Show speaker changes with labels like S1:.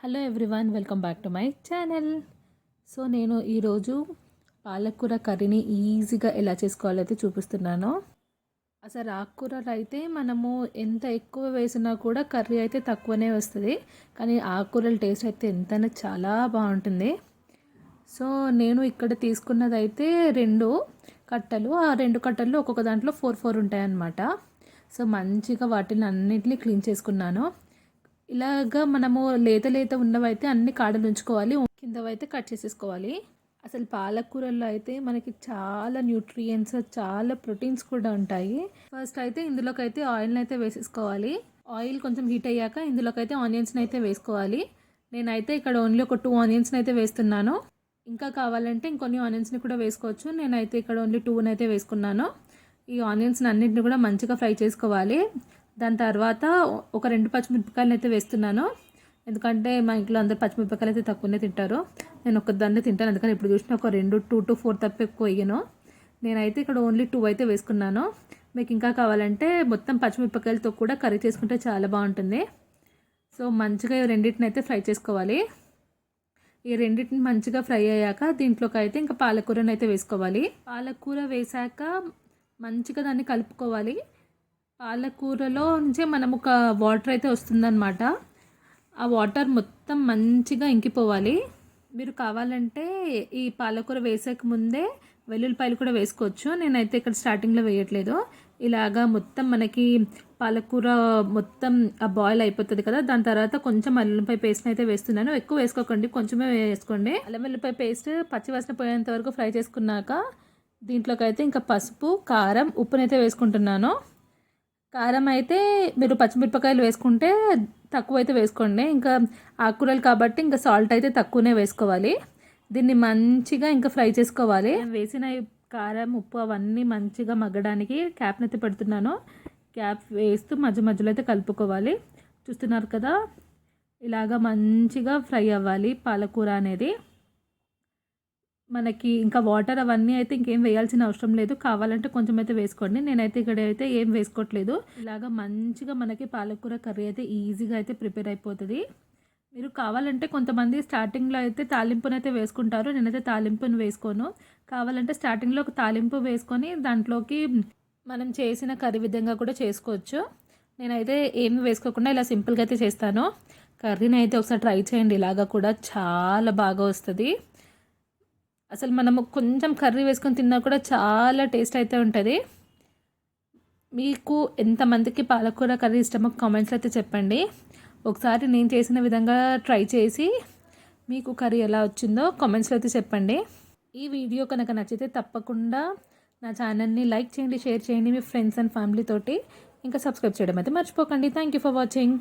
S1: Hello everyone, welcome back to my channel. So నేను ఈరోజు పాలకూర కర్రీని ఈజీగా ఎలా చేసుకోవాలో అయితే చూపిస్తున్నాను. అసలు ఆకుకూరలు అయితే మనము ఎంత ఎక్కువ వేసినా కూడా కర్రీ అయితే తక్కువనే వస్తుంది, కానీ ఆకుకూరల టేస్ట్ అయితే ఎంతైనా చాలా బాగుంటుంది. సో నేను ఇక్కడ తీసుకున్నది అయితే 2 కట్టలు. ఆ 2 కట్టల్లో ఒక్కొక్క దాంట్లో 4 ఉంటాయన్నమాట. సో మంచిగా వాటిని అన్నిటిని క్లీన్ చేసుకున్నాను. ఇలాగా మనము లేత ఉన్నవైతే అన్ని కాడలు ఉంచుకోవాలి, కిందవైతే కట్ చేసేసుకోవాలి. అసలు పాలకూరల్లో అయితే మనకి చాలా న్యూట్రియంట్స్, చాలా ప్రోటీన్స్ కూడా ఉంటాయి. ఫస్ట్ అయితే ఇందులోకి అయితే ఆయిల్ని అయితే వేసేసుకోవాలి. ఆయిల్ కొంచెం హీట్ అయ్యాక ఇందులోకి అయితే ఆనియన్స్ని అయితే వేసుకోవాలి. నేనైతే ఇక్కడ ఓన్లీ ఒక 2 ఆనియన్స్ని అయితే వేస్తున్నాను. ఇంకా కావాలంటే ఇంకొన్ని ఆనియన్స్ని కూడా వేసుకోవచ్చు. నేనైతే ఇక్కడ ఓన్లీ 2 అయితే వేసుకున్నాను. ఈ ఆనియన్స్ని అన్నింటిని కూడా మంచిగా ఫ్రై చేసుకోవాలి. దాని తర్వాత ఒక 2 పచ్చిమిరపకాయలు అయితే వేస్తున్నాను. ఎందుకంటే మా ఇంట్లో అందరు పచ్చిమిరపకాయలు అయితే తక్కువనే తింటారు. నేను ఒక్కదాన్నే తింటాను, అందుకని ఇప్పుడు చూసిన ఒక 2 to 4 తప్ప ఎక్కువ వేయను. నేనైతే ఇక్కడ ఓన్లీ 2 అయితే వేసుకున్నాను. మీకు ఇంకా కావాలంటే మొత్తం పచ్చిమిరపకాయలతో కూడా కర్రీ చేసుకుంటే చాలా బాగుంటుంది. సో మంచిగా ఈ రెండింటిని అయితే ఫ్రై చేసుకోవాలి. ఈ రెండింటిని మంచిగా ఫ్రై అయ్యాక దీంట్లోకి అయితే ఇంకా పాలకూరని అయితే వేసుకోవాలి. పాలకూర వేసాక మంచిగా దాన్ని కలుపుకోవాలి. పాలకూరలో నుంచే మనం ఒక వాటర్ అయితే వస్తుందన్నమాట. ఆ వాటర్ మొత్తం మంచిగా ఇంకిపోవాలి. మీరు కావాలంటే ఈ పాలకూర వేసాక ముందే వెల్లుల్లిపాయలు కూడా వేసుకోవచ్చు. నేనైతే ఇక్కడ స్టార్టింగ్లో వేయట్లేదు. ఇలాగా మొత్తం మనకి పాలకూర మొత్తం ఆ బాయిల్ అయిపోతుంది కదా, దాని తర్వాత కొంచెం అల్లం వెల్లిపాయ పేస్ట్ని అయితే వేస్తున్నాను. ఎక్కువ వేసుకోకండి, కొంచెమే వేసుకోండి. అల్లం వెల్లిపాయ పేస్ట్ పచ్చివాసన పోయేంత వరకు ఫ్రై చేసుకున్నాక దీంట్లోకి అయితే ఇంకా పసుపు, కారం, ఉప్పునైతే వేసుకుంటున్నాను. కారం అయితే మీరు పచ్చిమిరపకాయలు వేసుకుంటే తక్కువ అయితే వేసుకోండి. ఇంకా ఆకుకూరలు కాబట్టి ఇంకా సాల్ట్ అయితే తక్కువనే వేసుకోవాలి. దీన్ని మంచిగా ఇంకా ఫ్రై చేసుకోవాలి. వేసిన కారం, ఉప్పు అవన్నీ మంచిగా మగ్గడానికి క్యాప్ని అయితే పెడుతున్నాను. క్యాప్ వేస్తూ మధ్యలో అయితే కలుపుకోవాలి. చూస్తున్నారు కదా, ఇలాగా మంచిగా ఫ్రై అవ్వాలి పాలకూర అనేది. మనకి ఇంకా వాటర్ అవన్నీ అయితే ఇంకేం వేయాల్సిన అవసరం లేదు. కావాలంటే కొంచెం అయితే వేసుకోండి. నేనైతే ఇక్కడ అయితే ఏం వేసుకోవట్లేదు. ఇలాగా మంచిగా మనకి పాలకూర కర్రీ అయితే ఈజీగా అయితే ప్రిపేర్ అయిపోతుంది. మీరు కావాలంటే కొంతమంది స్టార్టింగ్లో అయితే తాలింపునైతే వేసుకుంటారు. నేనైతే తాలింపును వేసుకోను. కావాలంటే స్టార్టింగ్లో ఒక తాలింపు వేసుకొని దాంట్లోకి మనం చేసిన కర్రీ విధంగా కూడా చేసుకోవచ్చు. నేనైతే ఏమి వేసుకోకుండా ఇలా సింపుల్గా అయితే చేస్తాను. కర్రీని అయితే ఒకసారి ట్రై చేయండి. ఇలాగా కూడా చాలా బాగా వస్తుంది. అసలు మనము కొంచెం కర్రీ వేసుకొని తిన్నా కూడా చాలా టేస్ట్ అయితే ఉంటుంది. మీకు ఎంతమందికి పాలకూర కర్రీ ఇష్టమో కామెంట్స్ అయితే చెప్పండి. ఒకసారి నేను చేసిన విధంగా ట్రై చేసి మీకు కర్రీ ఎలా వచ్చిందో కామెంట్స్లో అయితే చెప్పండి. ఈ వీడియో కనుక నచ్చితే తప్పకుండా నా ఛానల్ని లైక్ చేయండి, షేర్ చేయండి మీ ఫ్రెండ్స్ అండ్ ఫ్యామిలీ తోటి. ఇంకా సబ్స్క్రైబ్ చేయడం అయితే మర్చిపోకండి. Thank you for watching.